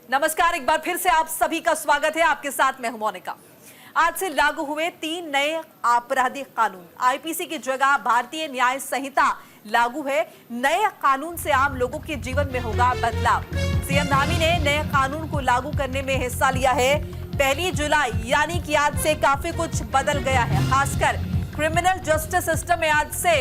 नमस्कार, एक बार फिर से आप सभी का स्वागत है। आपके साथ मैं हूं मोनिका। आज से लागू हुए 3 नए आपराधिक कानून। आईपीसी की जगह भारतीय न्याय संहिता लागू है। नए कानून से आम लोगों के जीवन में होगा बदलाव। सीएम धामी ने नए कानून को लागू करने में हिस्सा लिया है। 1 जुलाई यानी कि आज से काफी कुछ बदल गया है। खासकर क्रिमिनल जस्टिस सिस्टम में आज से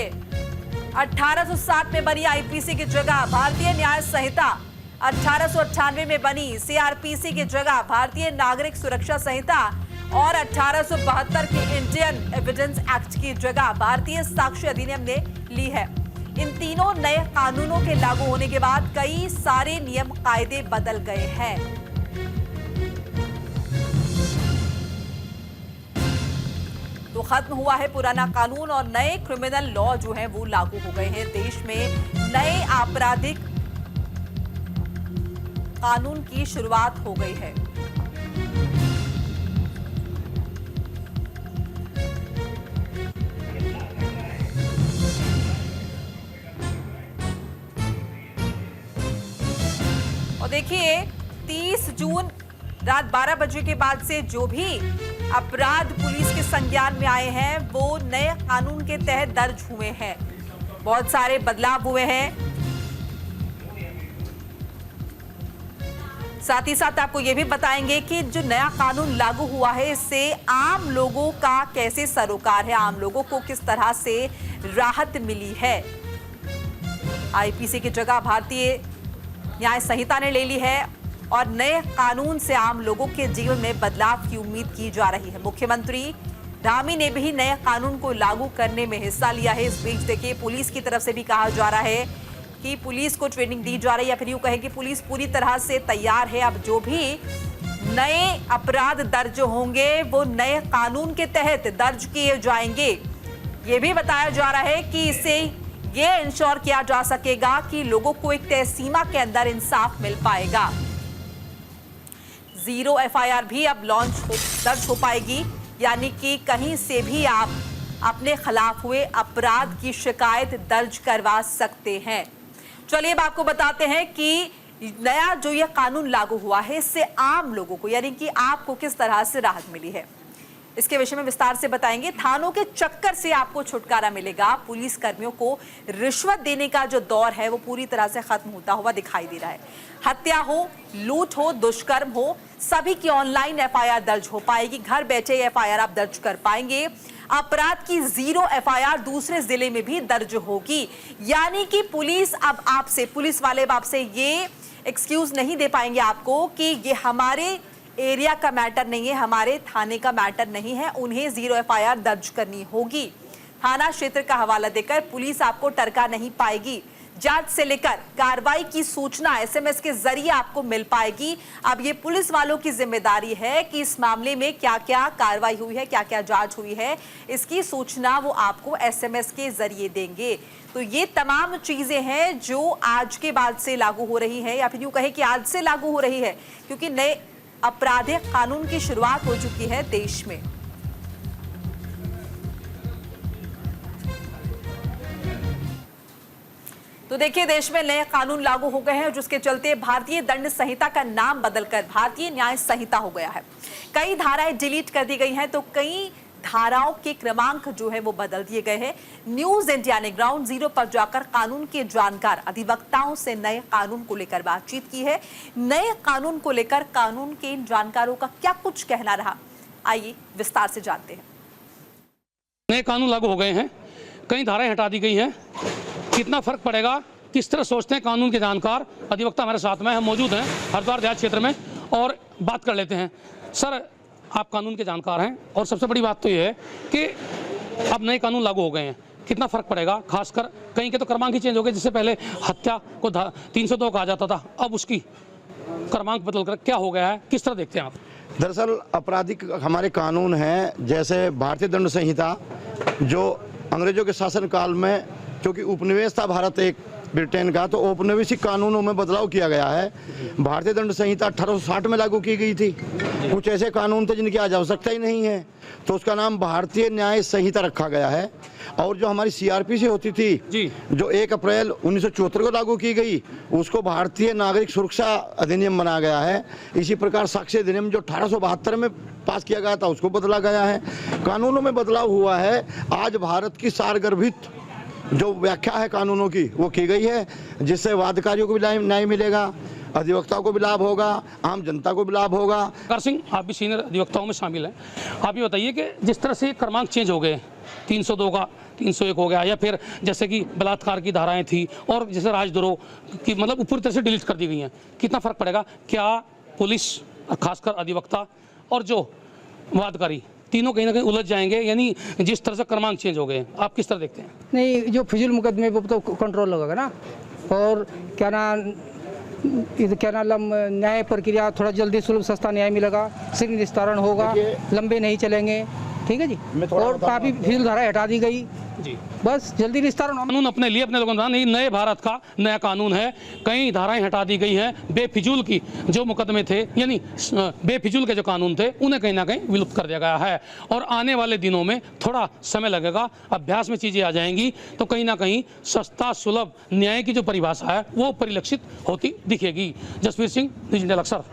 1860 में बनी आईपीसी की जगह भारतीय न्याय संहिता, 1898 में बनी सीआरपीसी की जगह भारतीय नागरिक सुरक्षा संहिता और 1872 के इंडियन एविडेंस एक्ट की जगह भारतीय साक्ष्य अधिनियम ने ली है। इन तीनों नए कानूनों के लागू होने के बाद कई सारे नियम कायदे बदल गए हैं। तो खत्म हुआ है पुराना कानून और नए क्रिमिनल लॉ जो हैं वो लागू हो गए हैं। देश में नए आपराधिक कानून की शुरुआत हो गई है। और देखिए 30 जून रात 12 बजे के बाद से जो भी अपराध पुलिस के संज्ञान में आए हैं वो नए कानून के तहत दर्ज हुए हैं। बहुत सारे बदलाव हुए हैं। साथ ही साथ आपको ये भी बताएंगे कि जो नया कानून लागू हुआ है इससे आम लोगों का कैसे सरोकार है, आम लोगों को किस तरह से राहत मिली है। आईपीसी की जगह भारतीय न्याय संहिता ने ले ली है और नए कानून से आम लोगों के जीवन में बदलाव की उम्मीद की जा रही है। मुख्यमंत्री धामी ने भी नए कानून को लागू करने में हिस्सा लिया है। इस बीच देखिए पुलिस की तरफ से भी कहा जा रहा है कि पुलिस को ट्रेनिंग दी जा रही है, या फिर यूं कहें कि पुलिस पूरी तरह से तैयार है। अब जो भी नए अपराध दर्ज होंगे वो नए कानून के तहत दर्ज किए जाएंगे। ये भी बताया जा रहा है कि इससे ये इंश्योर किया जा सकेगा कि लोगों को एक तय सीमा के अंदर इंसाफ मिल पाएगा। 0 एफआईआर भी अब दर्ज हो पाएगी, यानी कि कहीं से भी आप अपने खिलाफ हुए अपराध की शिकायत दर्ज करवा सकते हैं। चलिए अब आपको बताते हैं कि नया जो ये कानून लागू हुआ है इससे आम लोगों को यानी कि आपको किस तरह से राहत मिली है। इसके विषय में विस्तार से बताएंगे। थानों के चक्कर से आपको छुटकारा मिलेगा। पुलिस कर्मियों को रिश्वत देने का जो दौर है वो पूरी तरह से खत्म होता हुआ दिखाई दे रहा है। हत्या हो, लूट हो, दुष्कर्म हो, सभी की ऑनलाइन एफआईआर दर्ज हो पाएगी। घर बैठे एफआईआर आप दर्ज कर पाएंगे। अपराध की 0 एफआईआर दूसरे जिले में भी दर्ज होगी, यानी कि पुलिस वाले आपसे ये एक्सक्यूज नहीं दे पाएंगे आपको कि ये हमारे एरिया का मैटर नहीं है, हमारे थाने का मैटर नहीं है। उन्हें 0 एफआईआर दर्ज करनी होगी। थाना क्षेत्र का हवाला देकर पुलिस आपको टरका नहीं पाएगी। जांच से लेकर कार्रवाई की सूचना एसएमएस के जरिए आपको मिल पाएगी। अब ये पुलिस वालों की जिम्मेदारी है कि इस मामले में क्या क्या कार्रवाई हुई है, क्या क्या जांच हुई है, इसकी सूचना वो आपको एसएमएस के जरिए देंगे। तो ये तमाम चीजें हैं जो आज के बाद से लागू हो रही है, या फिर यूं कहें कि आज से लागू हो रही है, क्योंकि नए आपराधिक कानून की शुरुआत हो चुकी है देश में। तो देखिए देश में नए कानून लागू हो गए हैं, जिसके चलते भारतीय दंड संहिता का नाम बदलकर भारतीय न्याय संहिता हो गया है। कई धाराएं डिलीट कर दी गई हैं तो कई धाराओं के क्रमांक जो है वो बदल दिए गए हैं। न्यूज इंडिया ने ग्राउंड जीरो पर जाकर कानून के जानकार अधिवक्ताओं से नए कानून को लेकर बातचीत की है। नए कानून को लेकर कानून के इन जानकारों का क्या कुछ कहना रहा, आइए विस्तार से जानते हैं। नए कानून लागू हो गए हैं, कई धाराएं हटा दी गई हैं। कितना फर्क पड़ेगा, किस तरह सोचते हैं कानून के जानकार अधिवक्ता हमारे साथ में हम मौजूद हैं हरिद्वार देहात क्षेत्र में, और बात कर लेते हैं। सर, आप कानून के जानकार हैं और सबसे बड़ी बात तो ये है कि अब नए कानून लागू हो गए हैं, कितना फर्क पड़ेगा? खासकर कहीं के तो क्रमांक ही चेंज हो गए, जिससे पहले हत्या को 302 कहा जाता था, अब उसकी क्रमांक बदलकर क्या हो गया है, किस तरह देखते हैं आप? दरअसल आपराधिक हमारे कानून हैं, जैसे भारतीय दंड संहिता जो अंग्रेजों के शासनकाल में, क्योंकि उपनिवेश था भारत एक ब्रिटेन का, तो औपनिवेशिक कानूनों में बदलाव किया गया है। भारतीय दंड संहिता 1860 में लागू की गई थी। कुछ ऐसे कानून थे जिनकी आज आवश्यकता ही नहीं है, तो उसका नाम भारतीय न्याय संहिता रखा गया है। और जो हमारी CRPC होती थी जी, जो 1 अप्रैल 1974 को लागू की गई, उसको भारतीय नागरिक सुरक्षा अधिनियम बना गया है। इसी प्रकार साक्ष्य अधिनियम जो 1872 में पास किया गया था, उसको बदला गया है। कानूनों में बदलाव हुआ है। आज भारत की सारगर्भित जो व्याख्या है कानूनों की, वो की गई है, जिससे वादकारियों को भी न्याय मिलेगा, अधिवक्ताओं को भी लाभ होगा, आम जनता को भी लाभ होगा। कर सिंह, आप भी सीनियर अधिवक्ताओं में शामिल हैं। आप ये बताइए कि जिस तरह से क्रमांक चेंज हो गए, 302 का 301 हो गया, या फिर जैसे कि बलात्कार की धाराएं थी और जैसे राजद्रोह की, मतलब ऊपर तरह से डिलीट कर दी गई हैं, कितना फर्क पड़ेगा? क्या पुलिस, खासकर अधिवक्ता और जो वादकारी, तीनों कहीं ना कहीं उलझ जाएंगे? यानी जिस तरह से क्रमांक चेंज हो गए, आप किस तरह देखते हैं? नहीं, जो फिजूल मुकदमे वो तो कंट्रोल लगेगा ना। और क्या नाम न्याय प्रक्रिया थोड़ा जल्दी, सुलभ, सस्ता न्याय मिलेगा, शीघ्र निस्तारण होगा, लंबे नहीं चलेंगे। ठीक है जी। और काफ़ी फिजूल धारा हटा दी गई जी, बस जल्दी निस्तारण। कानून अपने लिए, अपने लोगों ने नहीं, नए भारत का नया कानून है। कई धाराएं हटा दी गई हैं। बेफिजूल की जो मुकदमे थे, यानी बेफिजूल के जो कानून थे, उन्हें कहीं ना कहीं विलुप्त कर दिया गया है। और आने वाले दिनों में थोड़ा समय लगेगा, अभ्यास में चीज़ें आ जाएंगी, तो कहीं ना कहीं सस्ता सुलभ न्याय की जो परिभाषा है वो परिलक्षित होती दिखेगी। Jasvir Singh, news India Laksar.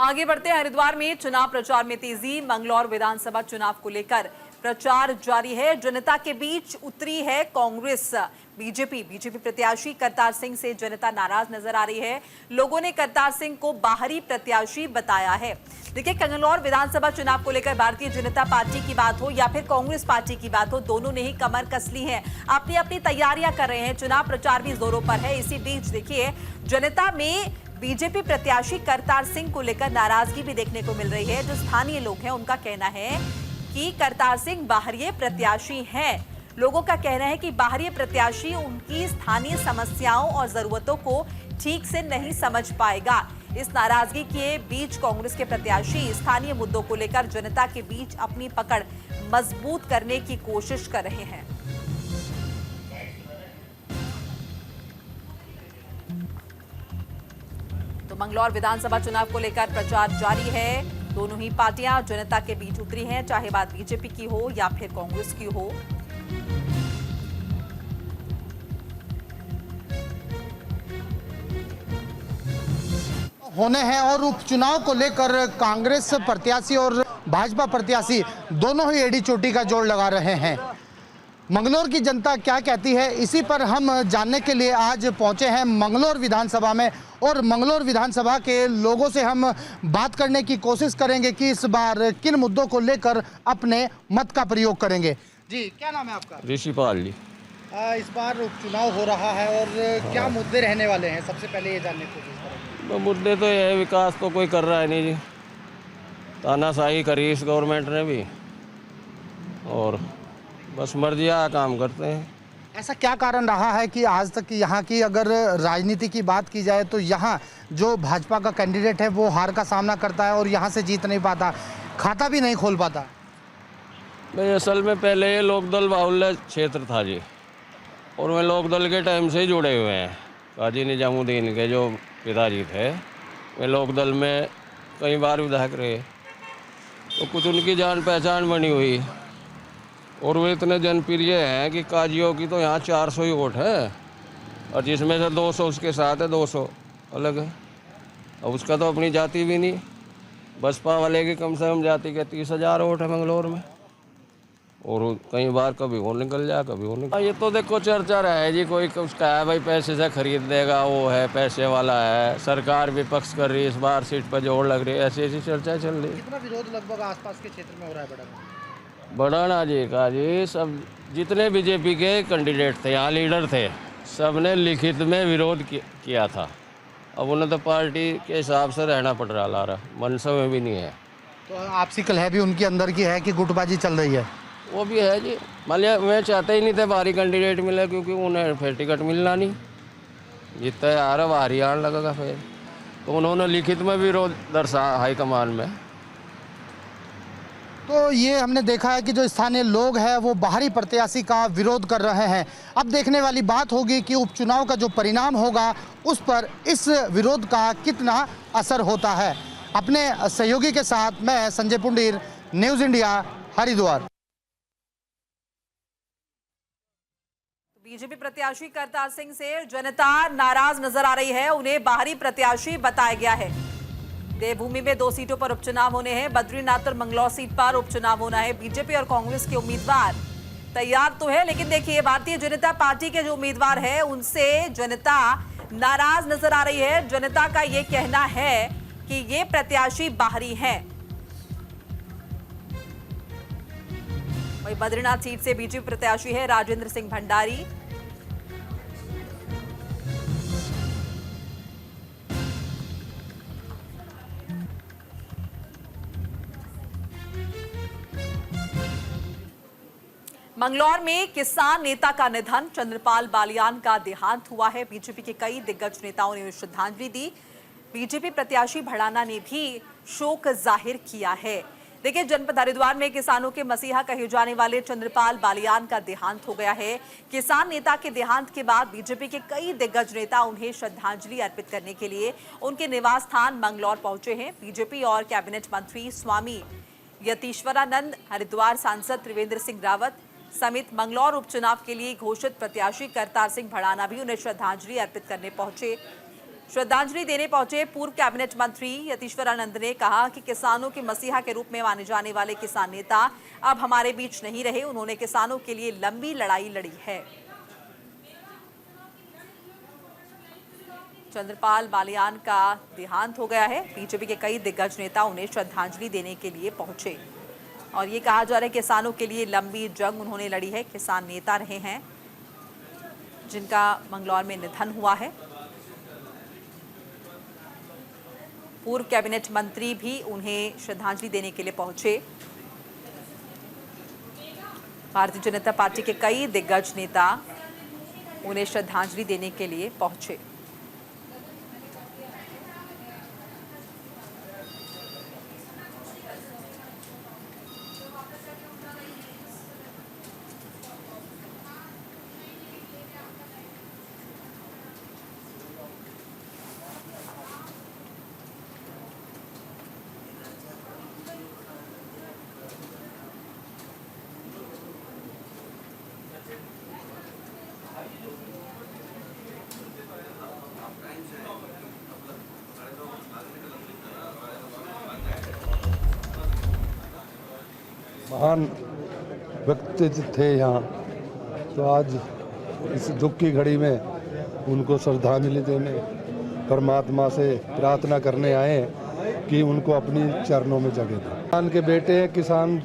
आगे बढ़ते हैं। हरिद्वार में चुनाव प्रचार में तेजी। मंगलौर विधानसभा चुनाव को लेकर प्रचार जारी है। जनता के बीच उतरी है कांग्रेस। बीजेपी प्रत्याशी करतार सिंह से जनता नाराज नजर आ रही है। लोगों ने करतार सिंह को बाहरी प्रत्याशी बताया है। देखिए, मंगलौर विधानसभा चुनाव को लेकर भारतीय जनता पार्टी की बात हो या फिर कांग्रेस पार्टी की बात हो, दोनों ने ही कमर कस ली है, अपनी अपनी तैयारियां कर रहे हैं। चुनाव प्रचार भी जोरों पर है। इसी बीच देखिए, जनता में बीजेपी प्रत्याशी करतार सिंह को लेकर नाराजगी भी देखने को मिल रही है। जो स्थानीय लोग हैं, उनका कहना है कि करतार सिंह बाहरी प्रत्याशी हैं। लोगों का कहना है कि बाहरी प्रत्याशी उनकी स्थानीय समस्याओं और जरूरतों को ठीक से नहीं समझ पाएगा। इस नाराजगी के बीच कांग्रेस के प्रत्याशी स्थानीय मुद्दों को लेकर जनता के बीच अपनी पकड़ मजबूत करने की कोशिश कर रहे हैं। तो मंगलौर विधानसभा चुनाव को लेकर प्रचार जारी है। दोनों ही पार्टियां जनता के बीच उतरी हैं, चाहे बात बीजेपी की हो या फिर कांग्रेस की हो। होने हैं और उपचुनाव को लेकर कांग्रेस प्रत्याशी और भाजपा प्रत्याशी दोनों ही एड़ी चोटी का जोड़ लगा रहे हैं। मंगलौर की जनता क्या कहती है, इसी पर हम जानने के लिए आज पहुंचे हैं मंगलौर विधानसभा में। और मंगलौर विधानसभा के लोगों से हम बात करने की कोशिश करेंगे कि इस बार किन मुद्दों को लेकर अपने मत का प्रयोग करेंगे। जी, क्या नाम है आपका? ऋषिपाल जी। इस बार उपचुनाव हो रहा है और क्या मुद्दे रहने वाले हैं, सबसे पहले ये जानने की कोशिश करेंगे। तो मुद्दे तो ये है, विकास तो कोई कर रहा है नहीं जी, तानाशाही करी इस गवर्नमेंट ने भी, और बस मर्जिया काम करते हैं। ऐसा क्या कारण रहा है कि आज तक यहाँ की अगर राजनीति की बात की जाए तो यहाँ जो भाजपा का कैंडिडेट है वो हार का सामना करता है और यहाँ से जीत नहीं पाता, खाता भी नहीं खोल पाता? भाई असल में पहले ये लोकदल बाहुल्य क्षेत्र था जी, और वे लोकदल के टाइम से ही जुड़े हुए हैं। काजी निजामुद्दीन के जो पिताजी थे, वे लोकदल में कई बार विधायक रहे, तो कुछ उनकी जान पहचान बनी हुई, और वो इतने जनप्रिय हैं कि काजियों की तो यहाँ 400 ही वोट है, और जिसमें से 200 उसके साथ है, 200 अलग है। अब उसका तो अपनी जाति भी नहीं, बसपा वाले की कम से कम जाति के 30,000 वोट है मंगलौर में, और कई बार कभी वो निकल जाए कभी वो निकल। ये तो देखो चर्चा है जी, कोई उसका है भाई पैसे से खरीद देगा, वो है पैसे वाला है, सरकार विपक्ष कर रही है, इस बार सीट पर जोर लग रही है, ऐसी ऐसी चर्चा चल रही है। कितना विरोध लगभग आसपास के क्षेत्र में हो रहा है? बढ़ाना जी का जी, सब जितने बीजेपी के कैंडिडेट थे, यहाँ लीडर थे, सब ने लिखित में विरोध किया था। अब उन्हें तो पार्टी के हिसाब से रहना पड़ रहा, मनसा में भी नहीं है। तो आपसी कलह भी उनके अंदर की है कि गुटबाजी चल रही है? वो भी है जी, मान लिया मैं चाहते ही नहीं थे बाहरी कैंडिडेट मिले, क्योंकि उन्हें फिर टिकट मिलना नहीं, जितना यार बाहरी आने लगेगा फिर, तो उन्होंने लिखित में विरोध दर्शा हाईकमान में। तो ये हमने देखा है कि जो स्थानीय लोग हैं वो बाहरी प्रत्याशी का विरोध कर रहे हैं। अब देखने वाली बात होगी कि उपचुनाव का जो परिणाम होगा उस पर इस विरोध का कितना असर होता है। अपने सहयोगी के साथ मैं Sanjay Pundir, news India, Haridwar. BJP प्रत्याशी करतार सिंह से जनता नाराज नजर आ रही है, उन्हें बाहरी प्रत्याशी बताया गया है। देवभूमि में 2 सीटों पर उपचुनाव होने हैं। बद्रीनाथ और मंगलौर सीट पर उपचुनाव होना है। बीजेपी और कांग्रेस के उम्मीदवार तैयार तो है, लेकिन देखिए भारतीय जनता पार्टी के जो उम्मीदवार है उनसे जनता नाराज नजर आ रही है। जनता का ये कहना है कि ये प्रत्याशी बाहरी हैं। वही बद्रीनाथ सीट से बीजेपी प्रत्याशी है राजेंद्र सिंह भंडारी। मंगलौर में किसान नेता का निधन, चंद्रपाल बालियान का देहांत हुआ है। बीजेपी के कई दिग्गज नेताओं ने श्रद्धांजलि दी। बीजेपी प्रत्याशी भड़ाना ने भी शोक जाहिर किया है। देखिए, जनपद हरिद्वार में किसानों के मसीहा कहे जाने वाले चंद्रपाल बालियान का देहांत हो गया है। किसान नेता के देहांत के बाद बीजेपी के कई दिग्गज नेता उन्हें श्रद्धांजलि अर्पित करने के लिए उनके निवास स्थान मंगलौर पहुंचे हैं। बीजेपी और कैबिनेट मंत्री स्वामी यतीश्वरानंद, हरिद्वार सांसद त्रिवेंद्र सिंह रावत समेत मंगलौर उपचुनाव के लिए घोषित प्रत्याशी करतार सिंह भड़ाना भी उन्हें श्रद्धांजलि अर्पित करने पहुंचे। श्रद्धांजलि देने पहुंचे पूर्व कैबिनेट मंत्री यतीश्वरानंद ने कहा कि किसानों के मसीहा के रूप में माने जाने वाले किसान नेता अब हमारे बीच नहीं रहे। उन्होंने किसानों के लिए लंबी लड़ाई लड़ी है। चंद्रपाल बालियान का देहांत हो गया है। बीजेपी के कई दिग्गज नेता उन्हें श्रद्धांजलि देने के लिए पहुंचे और ये कहा जा रहा है किसानों के लिए लंबी जंग उन्होंने लड़ी है। किसान नेता रहे हैं जिनका मंगलौर में निधन हुआ है। पूर्व कैबिनेट मंत्री भी उन्हें श्रद्धांजलि देने के लिए पहुंचे। भारतीय जनता पार्टी के कई दिग्गज नेता उन्हें श्रद्धांजलि देने के लिए पहुंचे। महान व्यक्तित्व थे यहाँ, तो आज इस दुख की घड़ी में उनको श्रद्धांजलि देने परमात्मा से प्रार्थना करने आए हैं कि उनको अपनी चरणों में जगह दें। किसान के बेटे हैं, किसान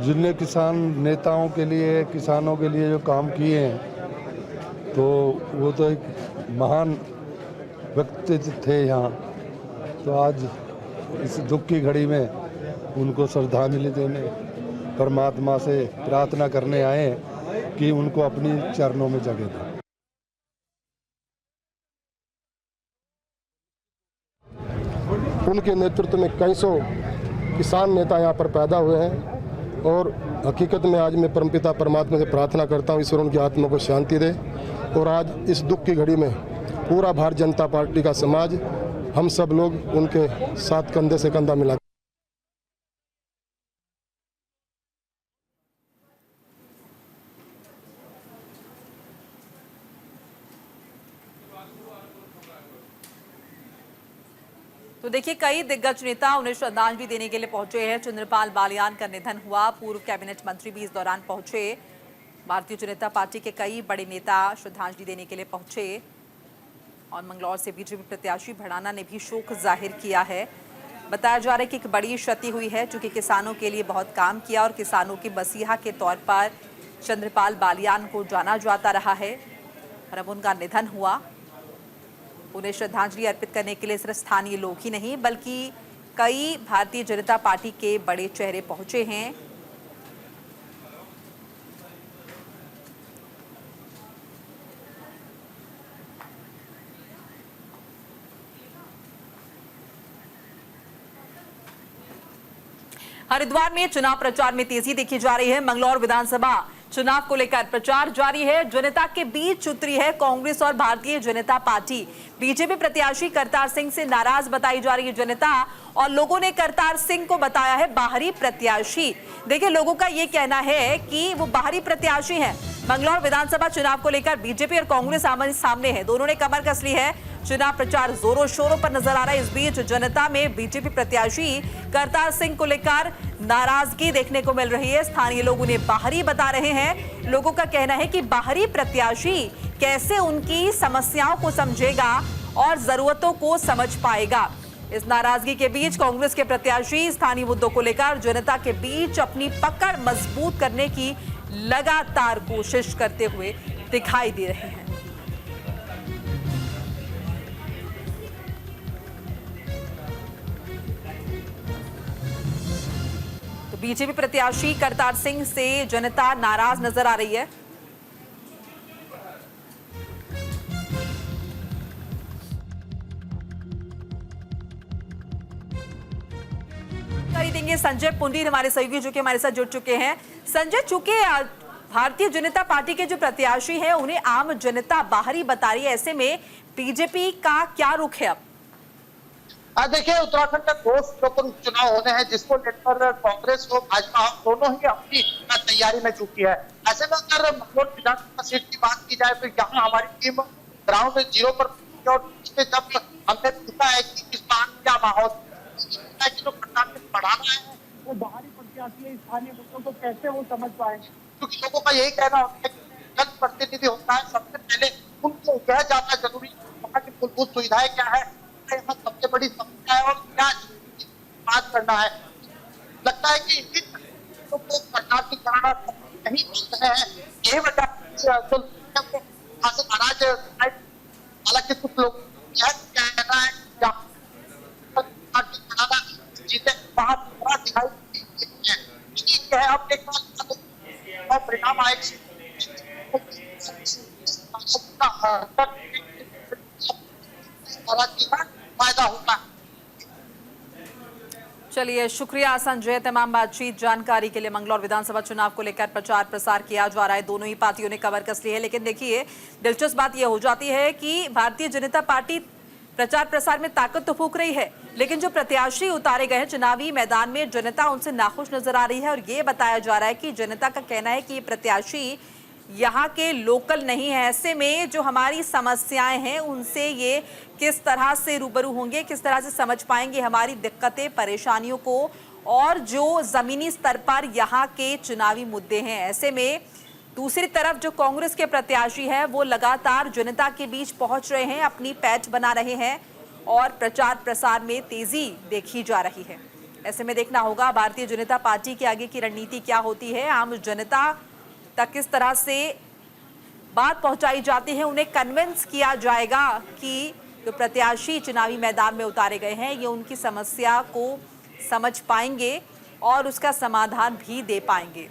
जिनने किसान नेताओं के लिए, किसानों के लिए जो काम किए हैं, तो वो तो एक महान व्यक्तित्व थे यहाँ, तो आज इस दुख की घड़ी में उनको श्रद्धांजलि देने परमात्मा से प्रार्थना करने आए हैं कि उनको अपनी चरणों में जगह दें। उनके नेतृत्व में कई सौ किसान नेता यहाँ पर पैदा हुए हैं और हकीकत में आज मैं परमपिता परमात्मा से प्रार्थना करता हूँ ईश्वर उनकी आत्मा को शांति दे। और आज इस दुख की घड़ी में पूरा भारतीय जनता पार्टी का समाज, हम सब लोग उनके साथ कंधे से कंधा मिला। तो देखिए, कई दिग्गज नेता उन्हें श्रद्धांजलि देने के लिए पहुंचे हैं। चंद्रपाल बालियान का निधन हुआ, पूर्व कैबिनेट मंत्री भी इस दौरान पहुंचे। भारतीय जनता पार्टी के कई बड़े नेता श्रद्धांजलि देने के लिए पहुंचे और मंगलौर से बीजेपी प्रत्याशी भड़ाना ने भी शोक जाहिर किया है। बताया जा रहा है कि एक बड़ी क्षति हुई है, चूंकि किसानों के लिए बहुत काम किया और किसानों के मसीहा के तौर पर चंद्रपाल बालियान को जाना जाता रहा है और अब उनका निधन हुआ। उन्हें श्रद्धांजलि अर्पित करने के लिए सिर्फ स्थानीय लोग ही नहीं बल्कि कई भारतीय जनता पार्टी के बड़े चेहरे पहुंचे हैं। हरिद्वार में चुनाव प्रचार में तेजी देखी जा रही है। मंगलौर विधानसभा चुनाव को लेकर प्रचार जारी है। जनता के बीच उतरी है कांग्रेस और भारतीय जनता पार्टी। बीजेपी प्रत्याशी करतार सिंह से नाराज बताई जा रही है जनता, और लोगों ने करतार सिंह को बताया है बाहरी प्रत्याशी। देखिए, लोगों का ये कहना है कि वो बाहरी प्रत्याशी हैं। मंगलौर विधानसभा चुनाव को लेकर बीजेपी और कांग्रेस आमने सामने है, दोनों ने कमर कस ली है। चुनाव प्रचार जोरों शोरों पर नजर आ रहा है। इस बीच जनता में बीजेपी प्रत्याशी करतार सिंह को लेकर नाराजगी देखने को मिल रही है। स्थानीय लोग उन्हें बाहरी बता रहे हैं। लोगों का कहना है कि बाहरी प्रत्याशी कैसे उनकी समस्याओं को समझेगा और जरूरतों को समझ पाएगा। इस नाराजगी के बीच कांग्रेस के प्रत्याशी स्थानीय मुद्दों को लेकर जनता के बीच अपनी पकड़ मजबूत करने की लगातार कोशिश करते हुए दिखाई दे रहे हैं। तो बीजेपी प्रत्याशी करतार सिंह से जनता नाराज नजर आ रही है। देंगे संजय पुंडीर हमारे सहयोगी जो कि हमारे साथ जुड़ चुके हैं। संजय, चूंकि भारतीय जनता पार्टी के जो प्रत्याशी हैं उन्हें आम जनता बाहरी बता रही है, ऐसे में बीजेपी का क्या रुख है अब? देखिए, उत्तराखंड में 2 लोकसभा चुनाव होने हैं, जिसको लेकर कांग्रेस और भाजपा दोनों ही अपनी तैयारी में चुकी है। ऐसे में अगर मंगलौर विधानसभा सीट की बात की जाए तो यहाँ हमारी टीम ग्राउंड जीरो पर, और जब हमने पूछा है कि इस बार क्या माहौल जो प्रत्याशी बढ़ाना है वो बाहरी प्रत्याशी है, स्थानीय मुद्दों को कैसे वो समझ पाएंगे, क्योंकि लोगों का यही कहना होता है कि जन प्रतिनिधि होता है, सबसे पहले उनको यह जानना जरूरी है वहाँ की मूलभूत सुविधाएं क्या है, यहाँ सबसे बड़ी समस्या है और क्या बात करना है। लगता है कि इन को सरकार की कराना नहीं बोलते हैं, यही वजह नाराज। हालांकि कुछ लोग यह कहना है जीते वहां दिखाई है। अब एक और परिणाम आए फायदा होता है। चलिए, शुक्रिया संजय तमाम बातचीत जानकारी के लिए। मंगलौर विधानसभा चुनाव को लेकर प्रचार प्रसार किया जा रहा है, दोनों ही पार्टियों ने कमर कस ली है। लेकिन देखिए, दिलचस्प बात यह हो जाती है कि भारतीय जनता पार्टी प्रचार प्रसार में ताकत तो फूंक रही है, लेकिन जो प्रत्याशी उतारे गए हैं चुनावी मैदान में जनता उनसे नाखुश नजर आ रही है। और ये बताया जा रहा है कि जनता का कहना है कि ये प्रत्याशी यहाँ के लोकल नहीं है। ऐसे में जो हमारी समस्याएं हैं उनसे ये किस तरह से रूबरू होंगे, किस तरह से समझ पाएंगे हमारी दिक्कतें परेशानियों को, और जो जमीनी स्तर पर यहाँ के चुनावी मुद्दे हैं। ऐसे में दूसरी तरफ जो कांग्रेस के प्रत्याशी हैं वो लगातार जनता के बीच पहुंच रहे हैं, अपनी पैठ बना रहे हैं और प्रचार प्रसार में तेजी देखी जा रही है। ऐसे में देखना होगा भारतीय जनता पार्टी की आगे की रणनीति क्या होती है, आम जनता तक किस तरह से बात पहुंचाई जाती है, उन्हें कन्विंस किया जाएगा कि जो प्रत्याशी चुनावी मैदान में उतारे गए हैं ये उनकी समस्या को समझ पाएंगे और उसका समाधान भी दे पाएंगे।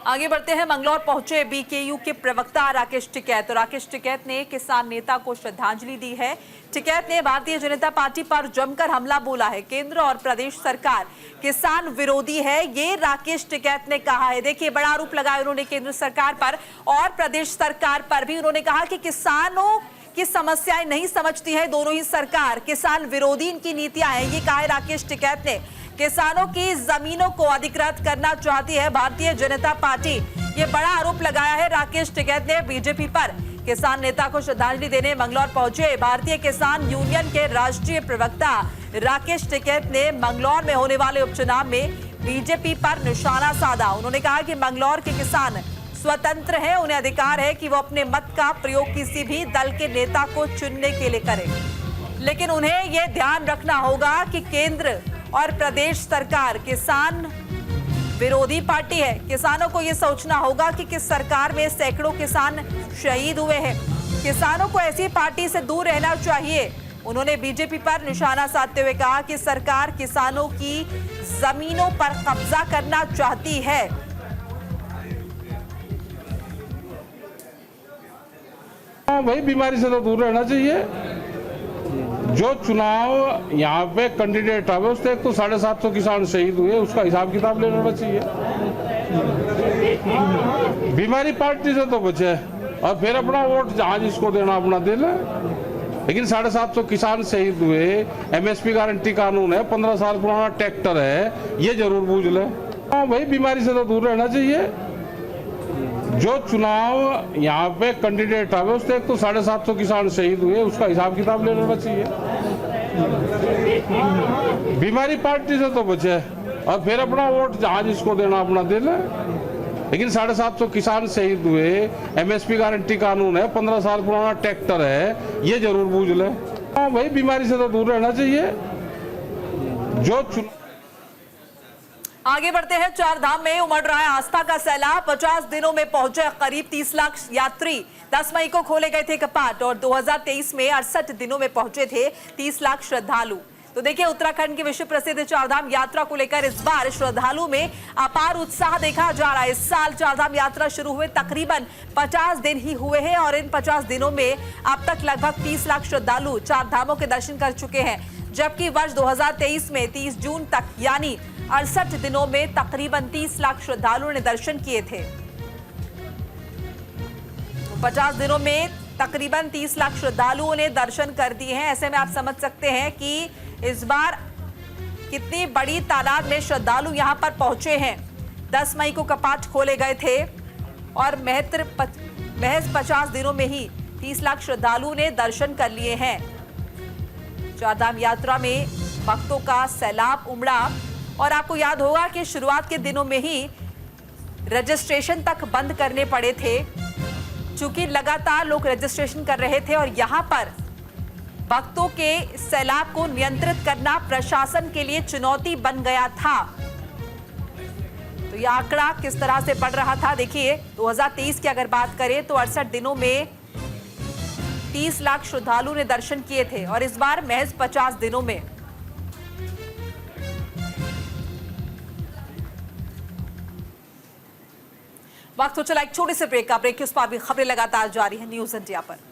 आगे बढ़ते हैं। मंगलौर पहुंचे बीकेयू के प्रवक्ता राकेश टिकैत। तो राकेश टिकैत ने किसान नेता को श्रद्धांजलि दी है। टिकैत ने भारतीय जनता पार्टी पर जमकर हमला बोला है। केंद्र और प्रदेश सरकार किसान विरोधी है, ये राकेश टिकैत ने कहा है। देखिए, बड़ा आरोप लगाया उन्होंने केंद्र सरकार पर और प्रदेश सरकार पर भी। उन्होंने कहा कि किसानों की समस्याएं नहीं समझती है दोनों ही सरकार, किसान विरोधी इनकी नीतियां हैं, ये कहा है राकेश टिकैत ने। किसानों की जमीनों को अधिकृत करना चाहती है भारतीय जनता पार्टी, ये बड़ा आरोप लगाया है राकेश टिकैत ने बीजेपी पर। किसान नेता को श्रद्धांजलि देने मंगलौर पहुंचे भारतीय किसान यूनियन के राष्ट्रीय प्रवक्ता राकेश टिकैत ने मंगलौर में होने वाले उपचुनाव में बीजेपी पर निशाना साधा। उन्होंने कहा कि मंगलौर के किसान स्वतंत्र हैं, उन्हें अधिकार है कि वो अपने मत का प्रयोग किसी भी दल के नेता को चुनने के लिए करें, लेकिन उन्हें यह ध्यान रखना होगा कि केंद्र और प्रदेश सरकार किसान विरोधी पार्टी है। किसानों को यह सोचना होगा कि किस सरकार में सैकड़ों किसान शहीद हुए हैं। किसानों को ऐसी पार्टी से दूर रहना चाहिए। उन्होंने बीजेपी पर निशाना साधते हुए कहा कि सरकार किसानों की जमीनों पर कब्जा करना चाहती है। हाँ भाई, बीमारी से तो दूर रहना चाहिए। जो चुनाव यहाँ पे कैंडिडेट आवे उससे एक तो 750 किसान शहीद हुए, उसका हिसाब किताब ले लेना चाहिए। बीमारी पार्टी से तो बचे और फिर अपना वोट जहाँ जिसको देना अपना दे ले, लेकिन 750 किसान शहीद हुए, MSP गारंटी कानून है, 15 साल पुराना ट्रैक्टर है, ये जरूर बूझ ले। हाँ भाई, बीमारी से तो दूर रहना चाहिए। जो चुनाव यहाँ पे कैंडिडेट आवे उससे एक तो 750 किसान शहीद हुए, उसका हिसाब किताब ले लेना चाहिए। बीमारी पार्टी से तो बचे और फिर अपना वोट जहाँ जिसको देना अपना दे ले, लेकिन 750 किसान शहीद हुए, MSP गारंटी कानून है, 15 साल पुराना ट्रैक्टर है, ये जरूर बूझ ले। हाँ भाई, बीमारी से तो दूर रहना चाहिए। जो आगे बढ़ते हैं। चार धाम में उमड़ रहा है आस्था का सैलाब। 50 दिनों में पहुंचे करीब 30 लाख यात्री। 10 मई को खोले गए थे कपाट और 2023 में 68 दिनों में पहुंचे थे 30 लाख श्रद्धालु। तो देखिए, उत्तराखंड की विश्व प्रसिद्ध चारधाम यात्रा को लेकर इस बार श्रद्धालुओं में अपार उत्साह देखा जा रहा है। इस साल चारधाम यात्रा शुरू हुए तकरीबन 50 दिन ही हुए हैं और इन 50 दिनों में अब तक लगभग 30 लाख श्रद्धालु चार धामों के दर्शन कर चुके हैं, जबकि वर्ष 2023 में 30 जून तक यानी 68 दिनों में तकरीबन 30 लाख श्रद्धालुओं ने दर्शन किए थे। 50 दिनों में तकरीबन 30 लाख श्रद्धालुओं ने दर्शन कर दिए हैं। ऐसे में आप समझ सकते हैं कि इस बार कितनी बड़ी तादाद में श्रद्धालु यहां पर पहुंचे हैं। 10 मई को कपाट खोले गए थे और महज 50 दिनों में ही 30 लाख श्रद्धालुओं ने दर्शन कर लिए हैं। चारधाम यात्रा में भक्तों का सैलाब उमड़ा और आपको याद होगा कि शुरुआत के दिनों में ही रजिस्ट्रेशन तक बंद करने पड़े थे, चूंकि लगातार लोग रजिस्ट्रेशन कर रहे थे और यहां पर भक्तों के सैलाब को नियंत्रित करना प्रशासन के लिए चुनौती बन गया था। तो यह आंकड़ा किस तरह से बढ़ रहा था देखिए। 2023 की अगर बात करें तो 68 दिनों में 30 लाख श्रद्धालु ने दर्शन किए थे और इस बार महज 50 दिनों में। वक्त हो चला एक छोटे से ब्रेक का। ब्रेक के उस पर भी खबरें लगातार जारी है न्यूज़ इंडिया पर।